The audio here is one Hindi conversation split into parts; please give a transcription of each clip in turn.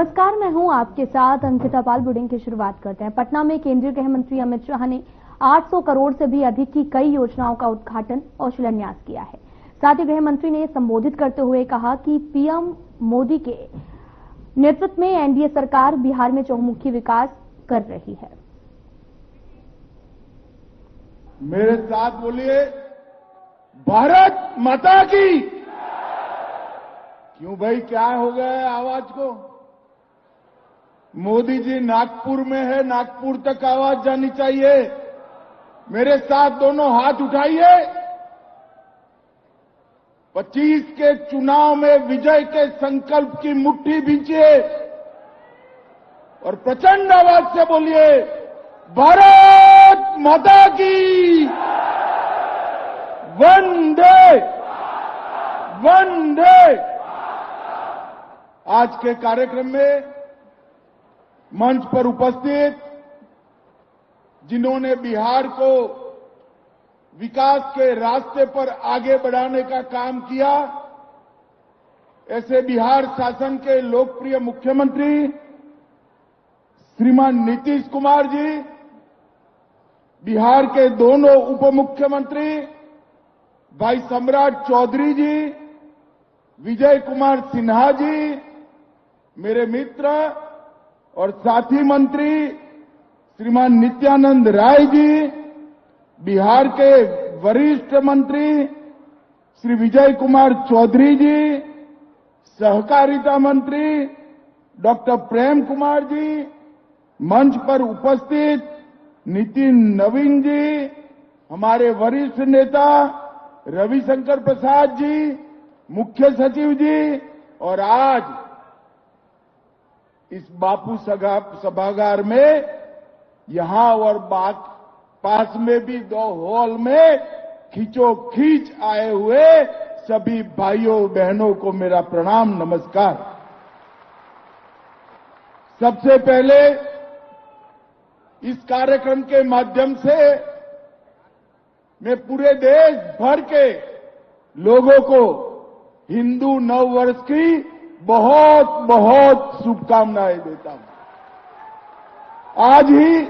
नमस्कार, मैं हूं आपके साथ अंकिता पाल। बुलेटिन की शुरुआत करते हैं। पटना में केंद्रीय गृह मंत्री अमित शाह ने 800 करोड़ से भी अधिक की कई योजनाओं का उद्घाटन और शिलान्यास किया है। साथ ही गृह मंत्री ने संबोधित करते हुए कहा कि पीएम मोदी के नेतृत्व में एनडीए सरकार बिहार में चहुमुखी विकास कर रही है। मेरे साथ बोलिए, भारत माता की। क्यों भाई, क्या हो गया है आवाज को? मोदी जी नागपुर में है, नागपुर तक आवाज जानी चाहिए। मेरे साथ दोनों हाथ उठाइए। 25 के चुनाव में विजय के संकल्प की मुट्ठी भींचिए और प्रचंड आवाज से बोलिए, भारत माता की। वंदे वंदे। आज के कार्यक्रम में मंच पर उपस्थित जिन्होंने बिहार को विकास के रास्ते पर आगे बढ़ाने का काम किया, ऐसे बिहार शासन के लोकप्रिय मुख्यमंत्री श्रीमान नीतीश कुमार जी, बिहार के दोनों उप मुख्यमंत्री भाई सम्राट चौधरी जी, विजय कुमार सिन्हा जी, मेरे मित्र और साथी मंत्री श्रीमान नित्यानंद राय जी, बिहार के वरिष्ठ मंत्री श्री विजय कुमार चौधरी जी, सहकारिता मंत्री डॉक्टर प्रेम कुमार जी, मंच पर उपस्थित नितिन नवीन जी, हमारे वरिष्ठ नेता रविशंकर प्रसाद जी, मुख्य सचिव जी, और आज इस बापू सभागार में यहां और पास में भी 2 हॉल में खींचोखींच आए हुए सभी भाइयों बहनों को मेरा प्रणाम, नमस्कार। सबसे पहले इस कार्यक्रम के माध्यम से मैं पूरे देश भर के लोगों को हिंदू नववर्ष की बहुत बहुत शुभकामनाएं देता हूं। आज ही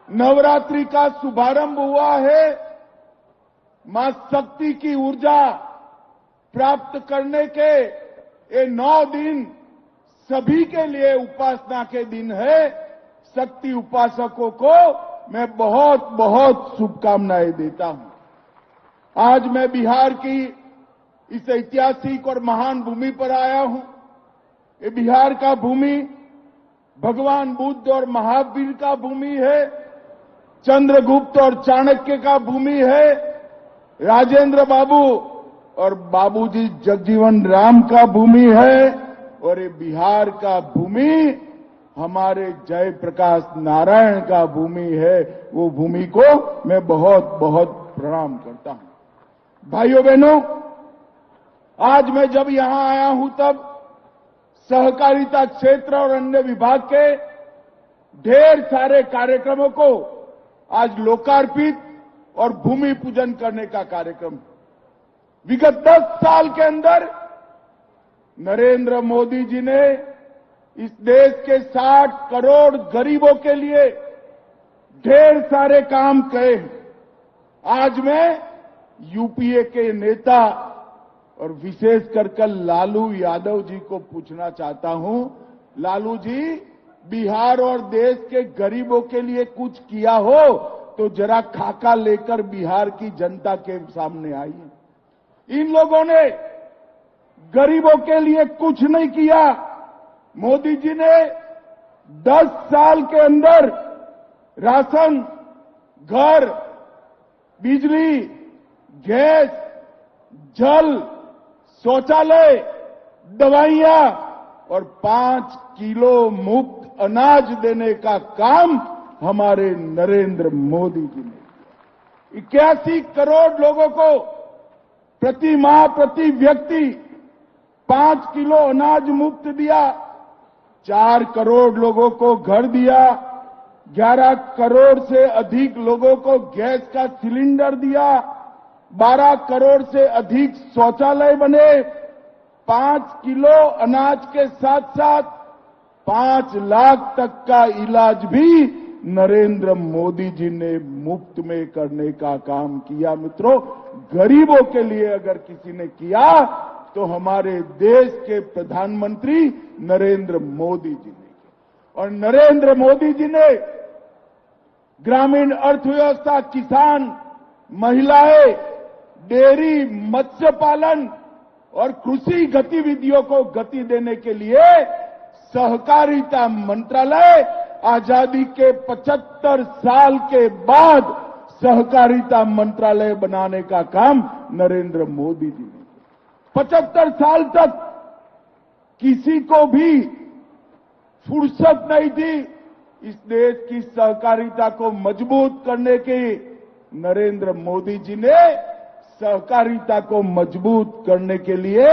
नवरात्रि का शुभारंभ हुआ है। मां शक्ति की ऊर्जा प्राप्त करने के ये 9 दिन सभी के लिए उपासना के दिन है। शक्ति उपासकों को मैं बहुत बहुत शुभकामनाएं देता हूं। आज मैं बिहार की इस ऐतिहासिक और महान भूमि पर आया हूं। ये बिहार का भूमि भगवान बुद्ध और महावीर का भूमि है, चंद्रगुप्त और चाणक्य का भूमि है, राजेंद्र बाबू और बाबूजी जगजीवन राम का भूमि है, और ये बिहार का भूमि हमारे जयप्रकाश नारायण का भूमि है। वो भूमि को मैं बहुत बहुत प्रणाम करता हूं। भाइयों बहनों, आज मैं जब यहां आया हूं तब सहकारिता क्षेत्र और अन्य विभाग के ढेर सारे कार्यक्रमों को आज लोकार्पित और भूमि पूजन करने का कार्यक्रम। विगत 10 साल के अंदर नरेंद्र मोदी जी ने इस देश के 60 करोड़ गरीबों के लिए ढेर सारे काम किए। आज मैं यूपीए के नेता और विशेष कर लालू यादव जी को पूछना चाहता हूं, लालू जी, बिहार और देश के गरीबों के लिए कुछ किया हो तो जरा खाका लेकर बिहार की जनता के सामने आइए। इन लोगों ने गरीबों के लिए कुछ नहीं किया। मोदी जी ने 10 साल के अंदर राशन, घर, बिजली, गैस, जल, शौचालय, दवाइयां और 5 किलो मुफ्त अनाज देने का काम हमारे नरेंद्र मोदी जी ने किया। 81 करोड़ लोगों को प्रति माह, प्रति व्यक्ति 5 किलो अनाज मुफ्त दिया। 4 करोड़ लोगों को घर दिया। 11 करोड़ से अधिक लोगों को गैस का सिलेंडर दिया। 12 करोड़ से अधिक शौचालय बने। 5 किलो अनाज के साथ साथ 5 लाख तक का इलाज भी नरेंद्र मोदी जी ने मुफ्त में करने का काम किया। मित्रों, गरीबों के लिए अगर किसी ने किया तो हमारे देश के प्रधानमंत्री नरेंद्र मोदी जी ने किया। और नरेंद्र मोदी जी ने ग्रामीण अर्थव्यवस्था, किसान, महिलाएं, डेयरी, मत्स्य पालन और कृषि गतिविधियों को गति देने के लिए सहकारिता मंत्रालय, आजादी के 75 साल के बाद सहकारिता मंत्रालय बनाने का काम नरेंद्र मोदी जी ने किया। 75 साल तक किसी को भी फुर्सत नहीं थी इस देश की सहकारिता को मजबूत करने की। नरेंद्र मोदी जी ने सहकारिता को मजबूत करने के लिए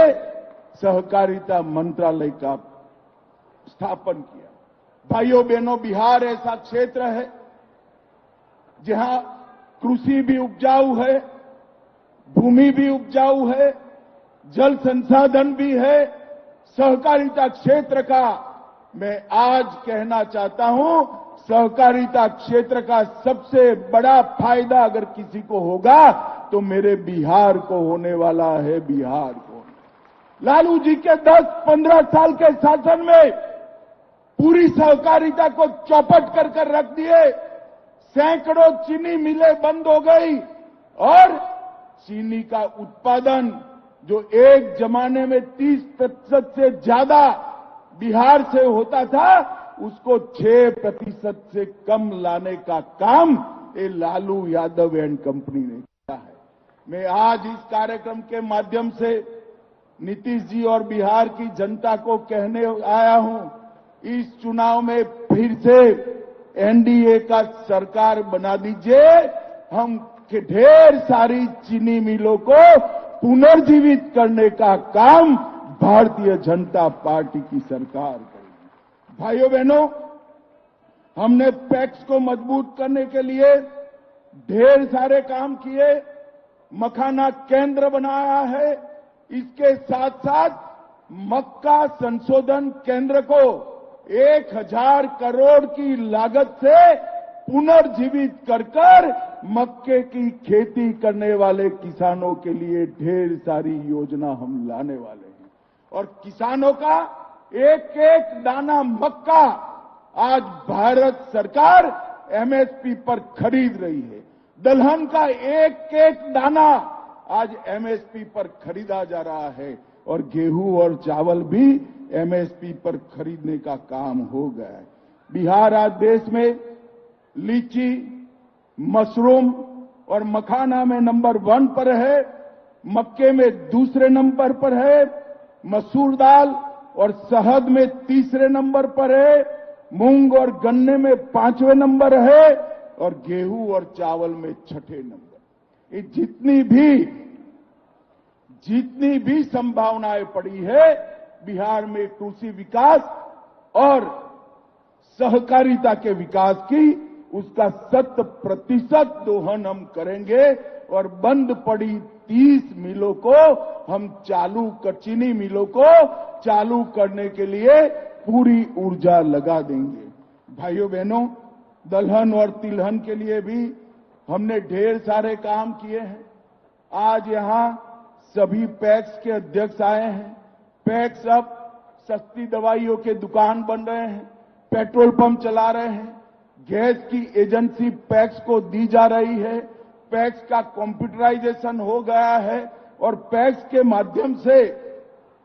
सहकारिता मंत्रालय का स्थापन किया। भाइयों बहनों, बिहार ऐसा क्षेत्र है जहां कृषि भी उपजाऊ है, भूमि भी उपजाऊ है, जल संसाधन भी है। सहकारिता क्षेत्र का मैं आज कहना चाहता हूं, सहकारिता क्षेत्र का सबसे बड़ा फायदा अगर किसी को होगा तो मेरे बिहार को होने वाला है। बिहार को लालू जी के 10-15 साल के शासन में पूरी सहकारिता को चौपट कर रख दिए। सैकड़ों चीनी मिलें बंद हो गई और चीनी का उत्पादन जो एक जमाने में 30% से ज्यादा बिहार से होता था, उसको 6% से कम लाने का काम ये लालू यादव एंड कंपनी ने किया है। मैं आज इस कार्यक्रम के माध्यम से नीतीश जी और बिहार की जनता को कहने आया हूं, इस चुनाव में फिर से एनडीए का सरकार बना दीजिए। हम ढेर सारी चीनी मिलों को पुनर्जीवित करने का काम भारतीय जनता पार्टी की सरकार करेगी। भाइयों बहनों, हमने पैक्स को मजबूत करने के लिए ढेर सारे काम किए। मखाना केंद्र बनाया है। इसके साथ साथ मक्का संशोधन केंद्र को 1000 करोड़ की लागत से पुनर्जीवित कर मक्के की खेती करने वाले किसानों के लिए ढेर सारी योजना हम लाने वाले हैं। और किसानों का एक एक दाना मक्का आज भारत सरकार एमएसपी पर खरीद रही है। दलहन का एक एक दाना आज एमएसपी पर खरीदा जा रहा है और गेहूं और चावल भी एमएसपी पर खरीदने का काम हो गया है। बिहार आज देश में लीची, मशरूम और मखाना में नंबर 1 पर है, मक्के में दूसरे नंबर पर है, मसूर दाल और शहद में तीसरे नंबर पर है, मूंग और गन्ने में 5वें नंबर है और गेहूं और चावल में 6ठे नंबर। ये जितनी भी संभावनाएं पड़ी है बिहार में कृषि विकास और सहकारिता के विकास की, उसका 100% दोहन हम करेंगे और बंद पड़ी 30 मिलों को हम चीनी मिलों को चालू करने के लिए पूरी ऊर्जा लगा देंगे। भाइयों बहनों, दलहन और तिलहन के लिए भी हमने ढेर सारे काम किए हैं। आज यहां सभी पैक्स के अध्यक्ष आए हैं। पैक्स अब सस्ती दवाइयों के दुकान बन रहे हैं, पेट्रोल पंप चला रहे हैं, गैस की एजेंसी पैक्स को दी जा रही है, पैक्स का कंप्यूटराइजेशन हो गया है और पैक्स के माध्यम से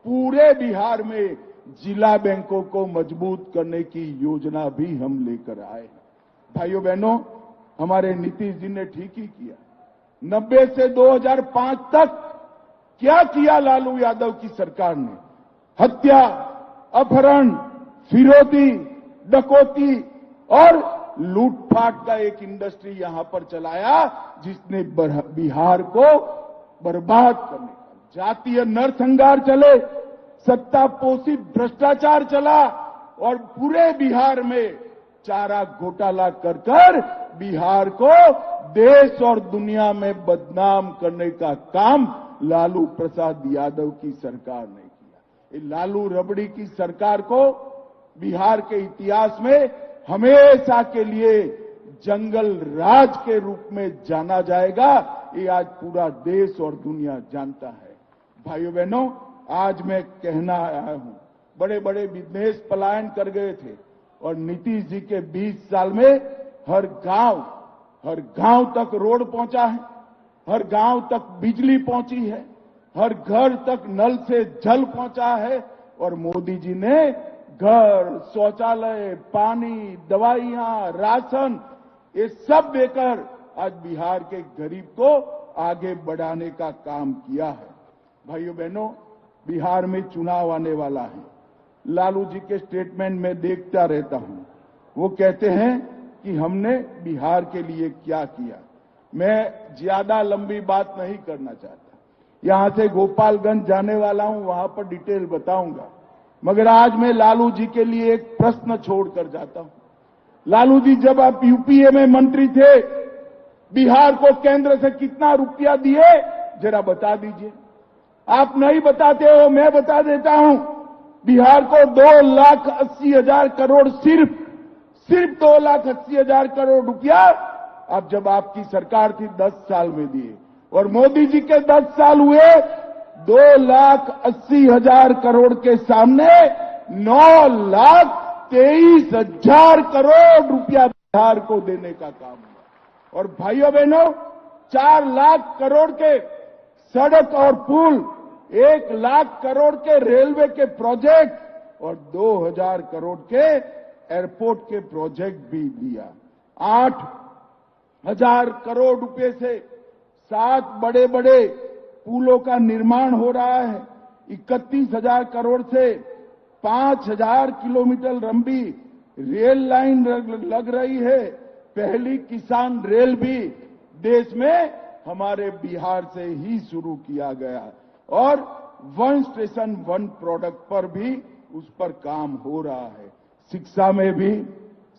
पूरे बिहार में जिला बैंकों को मजबूत करने की योजना भी हम लेकर आए हैं। भाइयों बहनों, हमारे नीतीश जी ने ठीक ही किया। 90 से 2005 तक क्या किया लालू यादव की सरकार ने? हत्या, अपहरण, फिरौती, डकैती और लूटपाट का एक इंडस्ट्री यहां पर चलाया जिसने बिहार को बर्बाद करने का, जातीय नरसंहार चले, सत्तापोषी भ्रष्टाचार चला और पूरे बिहार में चारा घोटाला कर बिहार को देश और दुनिया में बदनाम करने का काम लालू प्रसाद यादव की सरकार ने किया। लालू रबड़ी की सरकार को बिहार के इतिहास में हमेशा के लिए जंगल राज के रूप में जाना जाएगा। ये आज पूरा देश और दुनिया जानता है। भाइयों बहनों, आज मैं कहना आया हूं, बड़े बड़े बिजनेस पलायन कर गए थे और नीतीश जी के 20 साल में हर गांव तक रोड पहुंचा है, हर गांव तक बिजली पहुंची है, हर घर तक नल से जल पहुंचा है और मोदी जी ने घर, शौचालय, पानी, दवाइयां, राशन ये सब देकर आज बिहार के गरीब को आगे बढ़ाने का काम किया है। भाइयों बहनों, बिहार में चुनाव आने वाला है। लालू जी के स्टेटमेंट में देखता रहता हूं, वो कहते हैं कि हमने बिहार के लिए क्या किया। मैं ज्यादा लंबी बात नहीं करना चाहता, यहां से गोपालगंज जाने वाला हूं, वहां पर डिटेल बताऊंगा, मगर आज मैं लालू जी के लिए एक प्रश्न छोड़कर जाता हूं। लालू जी, जब आप यूपीए में मंत्री थे, बिहार को केंद्र से कितना रुपया दिए जरा बता दीजिए। आप नहीं बताते हो, मैं बता देता हूं। बिहार को 2,80,000 करोड़, सिर्फ 2,80,000 करोड़ रुपया अब जब आपकी सरकार थी 10 साल में दिए और मोदी जी के 10 साल हुए, 2,80,000 करोड़ के सामने 9,23,000 करोड़ रुपया बिहार को देने का काम हुआ। और भाइयों बहनों, 4 लाख करोड़ के सड़क और पुल, 1 लाख करोड़ के रेलवे के प्रोजेक्ट और 2,000 करोड़ के एयरपोर्ट के प्रोजेक्ट भी दिया। 8,000 करोड़ रुपए से 7 बड़े बड़े पुलों का निर्माण हो रहा है। 31,000 करोड़ से 5,000 किलोमीटर लंबी रेल लाइन लग रही है। पहली किसान रेल भी देश में हमारे बिहार से ही शुरू किया गया और वन स्टेशन वन प्रोडक्ट पर भी उस पर काम हो रहा है। शिक्षा में भी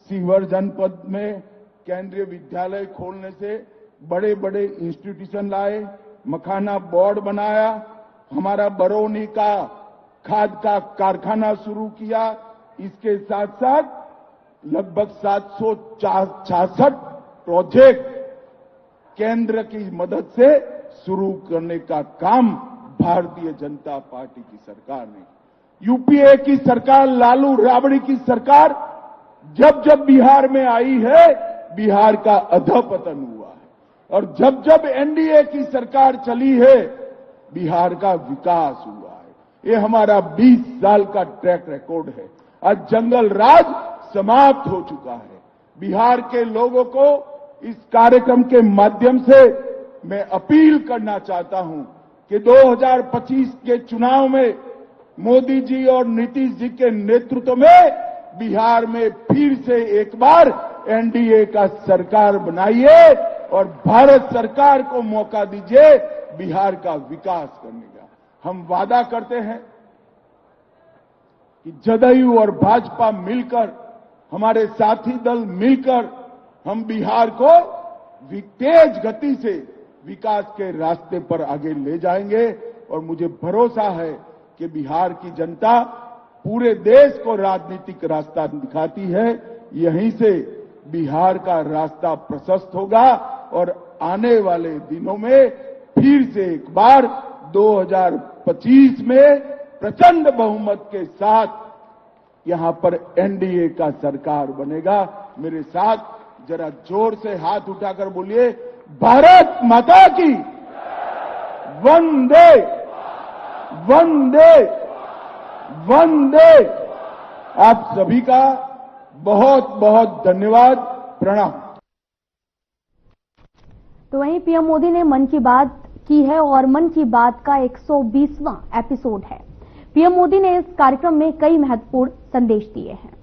सीवर जनपद में केंद्रीय विद्यालय खोलने से बड़े बड़े इंस्टीट्यूशन लाए, मखाना बोर्ड बनाया, हमारा बरौनी का खाद का कारखाना शुरू किया। इसके साथ साथ लगभग 766 प्रोजेक्ट केंद्र की मदद से शुरू करने का काम भारतीय जनता पार्टी की सरकार ने। यूपीए की सरकार, लालू राबड़ी की सरकार जब जब बिहार में आई है, बिहार का अधपतन हुआ है और जब जब एनडीए की सरकार चली है, बिहार का विकास हुआ है। ये हमारा 20 साल का ट्रैक रिकॉर्ड है। आज जंगल राज समाप्त हो चुका है। बिहार के लोगों को इस कार्यक्रम के माध्यम से मैं अपील करना चाहता हूं कि 2025 के चुनाव में मोदी जी और नीतीश जी के नेतृत्व में बिहार में फिर से एक बार एनडीए का सरकार बनाइए और भारत सरकार को मौका दीजिए बिहार का विकास करने का। हम वादा करते हैं कि जदयू और भाजपा मिलकर, हमारे साथी दल मिलकर हम बिहार को तेज गति से विकास के रास्ते पर आगे ले जाएंगे और मुझे भरोसा है कि बिहार की जनता पूरे देश को राजनीतिक रास्ता दिखाती है। यहीं से बिहार का रास्ता प्रशस्त होगा और आने वाले दिनों में फिर से एक बार 2025 में प्रचंड बहुमत के साथ यहां पर एनडीए का सरकार बनेगा। मेरे साथ जरा जोर से हाथ उठाकर बोलिए, भारत माता की वंदे वंदे वंदे। आप सभी का बहुत बहुत धन्यवाद, प्रणाम। तो वहीं पीएम मोदी ने मन की बात की है और मन की बात का 120वां एपिसोड है। पीएम मोदी ने इस कार्यक्रम में कई महत्वपूर्ण संदेश दिए हैं।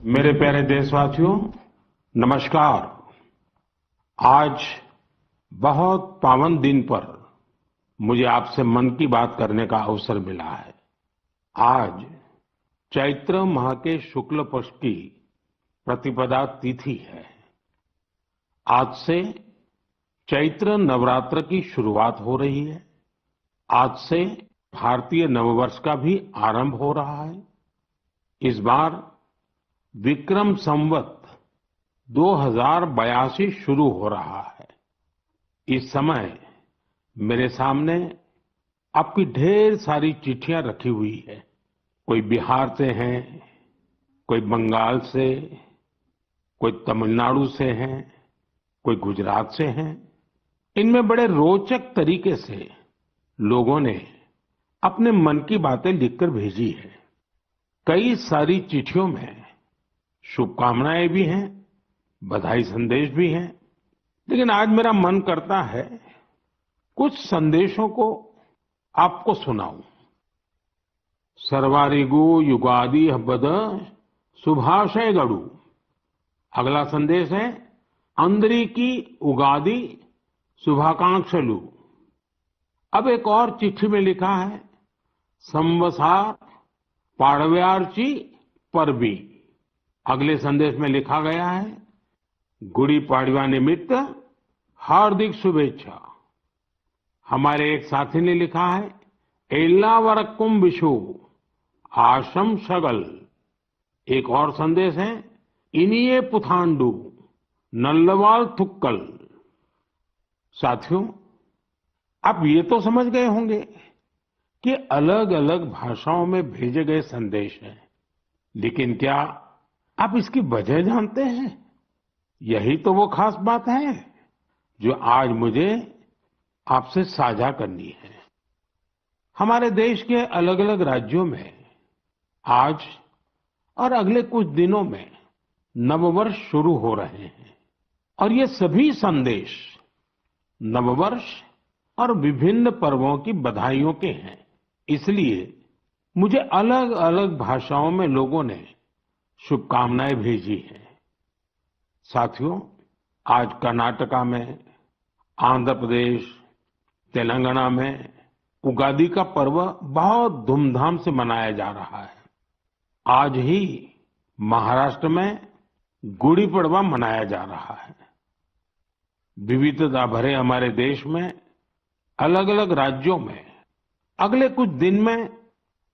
मेरे प्यारे देशवासियों, नमस्कार। आज बहुत पावन दिन पर मुझे आपसे मन की बात करने का अवसर मिला है। आज चैत्र माह के शुक्ल पक्ष की प्रतिपदा तिथि है। आज से चैत्र नवरात्र की शुरुआत हो रही है। आज से भारतीय नववर्ष का भी आरंभ हो रहा है। इस बार विक्रम संवत 2082 शुरू हो रहा है। इस समय मेरे सामने आपकी ढेर सारी चिट्ठियां रखी हुई है। कोई बिहार से हैं, कोई बंगाल से, कोई तमिलनाडु से हैं, कोई गुजरात से हैं। इनमें बड़े रोचक तरीके से लोगों ने अपने मन की बातें लिखकर भेजी है। कई सारी चिट्ठियों में शुभकामनाएं भी हैं, बधाई संदेश भी हैं, लेकिन आज मेरा मन करता है कुछ संदेशों को आपको सुनाऊं। सर्वारिगु युगादि हब्बद शुभाशय गड़ू। अगला संदेश है अंदरिकी उगादि शुभाकांक्षलु। अब एक और चिट्ठी में लिखा है संवसार पाड़व्यार्ची परबी। अगले संदेश में लिखा गया है गुड़ी पाड़वा निमित्त हार्दिक शुभेच्छा। हमारे एक साथी ने लिखा है एल्लावरक्कुम विशु आशम शगल। एक और संदेश है इनिये पुथांडु नल्लवाल थुक्कल। साथियों, आप ये तो समझ गए होंगे कि अलग अलग भाषाओं में भेजे गए संदेश हैं, लेकिन क्या आप इसकी वजह जानते हैं? यही तो वो खास बात है जो आज मुझे आपसे साझा करनी है। हमारे देश के अलग अलग राज्यों में आज और अगले कुछ दिनों में नववर्ष शुरू हो रहे हैं और ये सभी संदेश नववर्ष और विभिन्न पर्वों की बधाइयों के हैं। इसलिए मुझे अलग अलग भाषाओं में लोगों ने शुभकामनाएं भेजी हैं। साथियों, आज कर्नाटका में, आंध्र प्रदेश, तेलंगाना में उगादी का पर्व बहुत धूमधाम से मनाया जा रहा है। आज ही महाराष्ट्र में गुड़ी पड़वा मनाया जा रहा है। विविधता भरे हमारे देश में अलग अलग राज्यों में अगले कुछ दिन में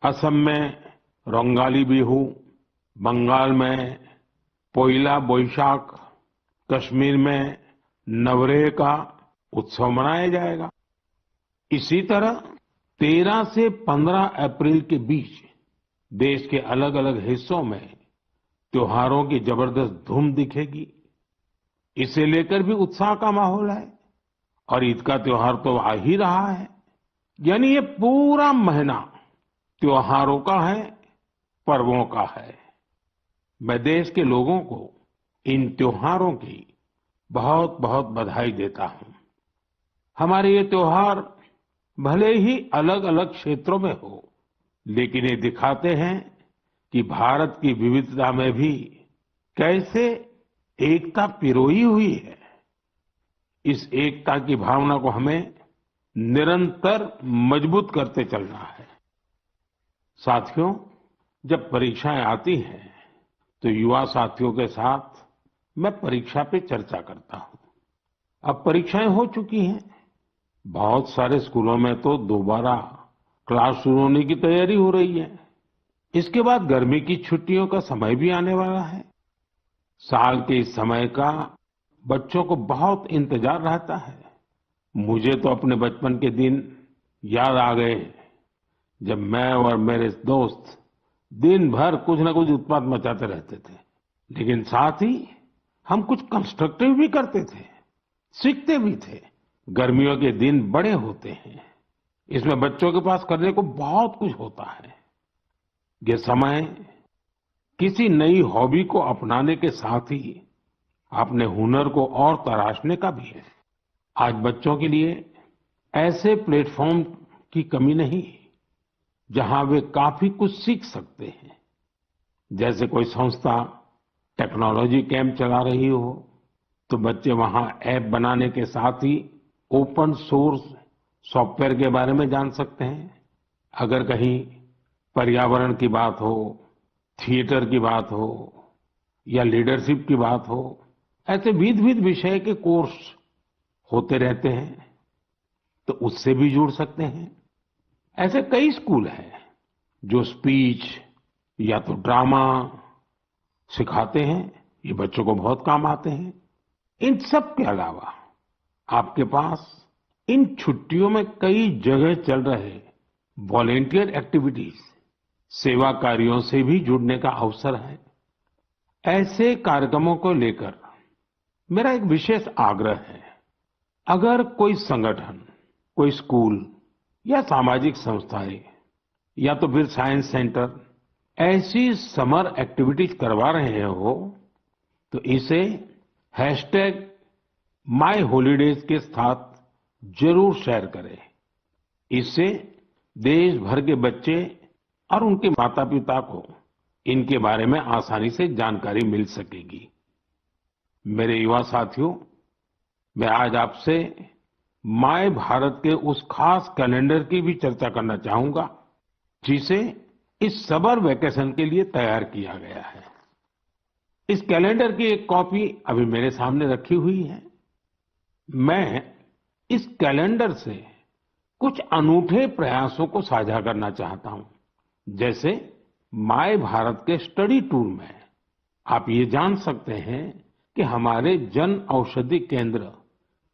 असम में रोंगाली बिहू, बंगाल में पोइला बोईशाख, कश्मीर में नवरेह का उत्सव मनाया जाएगा। इसी तरह 13 से 15 अप्रैल के बीच देश के अलग अलग हिस्सों में त्योहारों की जबरदस्त धूम दिखेगी। इसे लेकर भी उत्साह का माहौल है और ईद का त्योहार तो आ ही रहा है। यानी ये पूरा महीना त्योहारों का है, पर्वों का है। मैं देश के लोगों को इन त्योहारों की बहुत बहुत बधाई देता हूं। हमारे ये त्योहार भले ही अलग अलग क्षेत्रों में हो, लेकिन ये दिखाते हैं कि भारत की विविधता में भी कैसे एकता पिरोई हुई है। इस एकता की भावना को हमें निरंतर मजबूत करते चलना है। साथियों, जब परीक्षाएं आती हैं तो युवा साथियों के साथ मैं परीक्षा पे चर्चा करता हूं। अब परीक्षाएं हो चुकी हैं। बहुत सारे स्कूलों में तो दोबारा क्लास शुरू होने की तैयारी हो रही है। इसके बाद गर्मी की छुट्टियों का समय भी आने वाला है। साल के इस समय का बच्चों को बहुत इंतजार रहता है। मुझे तो अपने बचपन के दिन याद आ गए जब मैं और मेरे दोस्त दिन भर कुछ न कुछ उत्पात मचाते रहते थे, लेकिन साथ ही हम कुछ कंस्ट्रक्टिव भी करते थे, सीखते भी थे। गर्मियों के दिन बड़े होते हैं, इसमें बच्चों के पास करने को बहुत कुछ होता है। ये समय किसी नई हॉबी को अपनाने के साथ ही अपने हुनर को और तराशने का भी है। आज बच्चों के लिए ऐसे प्लेटफॉर्म की कमी नहीं जहां वे काफी कुछ सीख सकते हैं। जैसे कोई संस्था टेक्नोलॉजी कैंप चला रही हो तो बच्चे वहां ऐप बनाने के साथ ही ओपन सोर्स सॉफ्टवेयर के बारे में जान सकते हैं। अगर कहीं पर्यावरण की बात हो, थिएटर की बात हो या लीडरशिप की बात हो, ऐसे विविध विषय के कोर्स होते रहते हैं, तो उससे भी जुड़ सकते हैं। ऐसे कई स्कूल हैं जो स्पीच, या तो ड्रामा सिखाते हैं, ये बच्चों को बहुत काम आते हैं। इन सब के अलावा आपके पास इन छुट्टियों में कई जगह चल रहे वॉलेंटियर एक्टिविटीज, सेवा कार्यों से भी जुड़ने का अवसर है। ऐसे कार्यक्रमों को लेकर मेरा एक विशेष आग्रह है। अगर कोई संगठन, कोई स्कूल या सामाजिक संस्थाएं या तो फिर साइंस सेंटर ऐसी समर एक्टिविटीज करवा रहे हो तो इसे #मायहॉलिडेज के साथ जरूर शेयर करें। इससे देश भर के बच्चे और उनके माता पिता को इनके बारे में आसानी से जानकारी मिल सकेगी। मेरे युवा साथियों, मैं आज आपसे माय भारत के उस खास कैलेंडर की भी चर्चा करना चाहूंगा जिसे इस समर वेकेशन के लिए तैयार किया गया है। इस कैलेंडर की एक कॉपी अभी मेरे सामने रखी हुई है। मैं इस कैलेंडर से कुछ अनूठे प्रयासों को साझा करना चाहता हूं। जैसे माय भारत के स्टडी टूर में आप ये जान सकते हैं कि हमारे जन औषधि केंद्र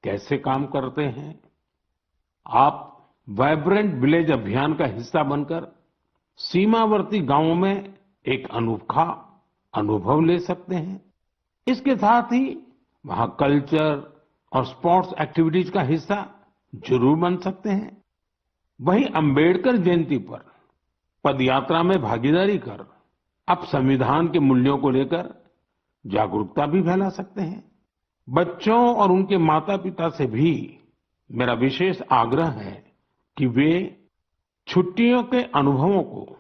कैसे काम करते हैं। आप वाइब्रेंट विलेज अभियान का हिस्सा बनकर सीमावर्ती गांवों में एक अनोखा अनुभव ले सकते हैं। इसके साथ ही वहां कल्चर और स्पोर्ट्स एक्टिविटीज का हिस्सा जरूर बन सकते हैं। वहीं अंबेडकर जयंती पर पदयात्रा में भागीदारी कर आप संविधान के मूल्यों को लेकर जागरूकता भी फैला सकते हैं। बच्चों और उनके माता पिता से भी मेरा विशेष आग्रह है कि वे छुट्टियों के अनुभवों को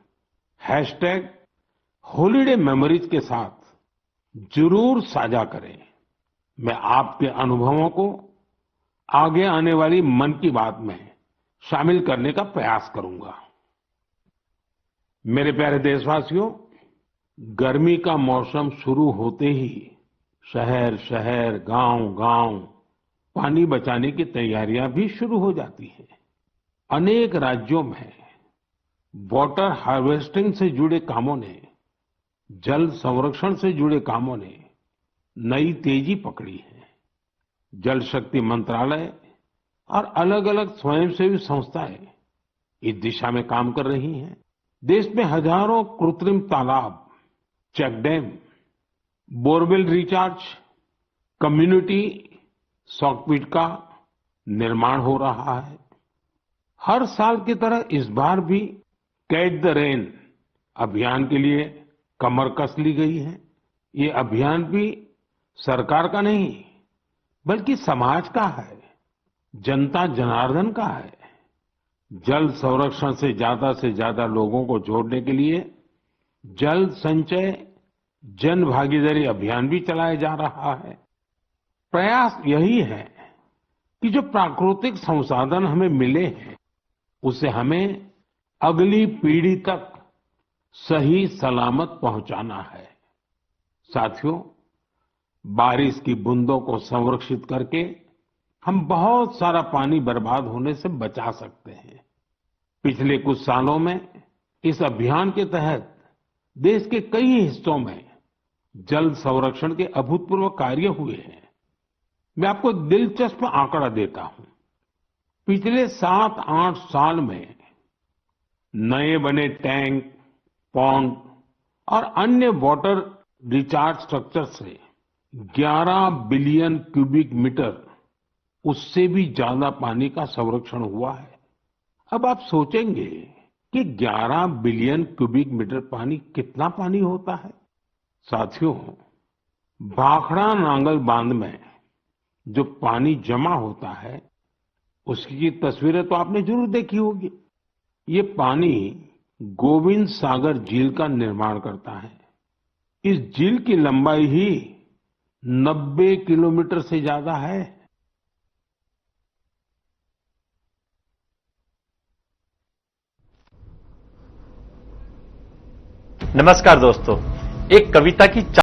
#हॉलिडे मेमोरीज के साथ जरूर साझा करें। मैं आपके अनुभवों को आगे आने वाली मन की बात में शामिल करने का प्रयास करूंगा। मेरे प्यारे देशवासियों, गर्मी का मौसम शुरू होते ही शहर शहर, गांव गांव पानी बचाने की तैयारियां भी शुरू हो जाती हैं। अनेक राज्यों में वाटर हार्वेस्टिंग से जुड़े कामों ने, जल संरक्षण से जुड़े कामों ने नई तेजी पकड़ी है। जल शक्ति मंत्रालय और अलग अलग स्वयंसेवी संस्थाएं इस दिशा में काम कर रही हैं। देश में हजारों कृत्रिम तालाब, check dam, borewell recharge, community soak pit का निर्माण हो रहा है। हर साल की तरह इस बार भी कैच द रेन अभियान के लिए कमर कस ली गई है। ये अभियान भी सरकार का नहीं बल्कि समाज का है, जनता जनार्दन का है। जल संरक्षण से ज्यादा लोगों को जोड़ने के लिए जल संचय जन भागीदारी अभियान भी चलाया जा रहा है। प्रयास यही है कि जो प्राकृतिक संसाधन हमें मिले हैं उसे हमें अगली पीढ़ी तक सही सलामत पहुंचाना है। साथियों, बारिश की बूंदों को संरक्षित करके हम बहुत सारा पानी बर्बाद होने से बचा सकते हैं। पिछले कुछ सालों में इस अभियान के तहत देश के कई हिस्सों में जल संरक्षण के अभूतपूर्व कार्य हुए हैं। मैं आपको एक दिलचस्प आंकड़ा देता हूं। पिछले 7-8 साल में नए बने टैंक, पॉन्ड और अन्य वाटर रिचार्ज स्ट्रक्चर से 11 बिलियन क्यूबिक मीटर, उससे भी ज्यादा पानी का संरक्षण हुआ है। अब आप सोचेंगे कि 11 बिलियन क्यूबिक मीटर पानी कितना पानी होता है। साथियों, भाखड़ा नांगल बांध में जो पानी जमा होता है उसकी तस्वीरें तो आपने जरूर देखी होगी। ये पानी गोविंद सागर झील का निर्माण करता है। इस झील की लंबाई ही 90 किलोमीटर से ज्यादा है। नमस्कार दोस्तों, एक कविता की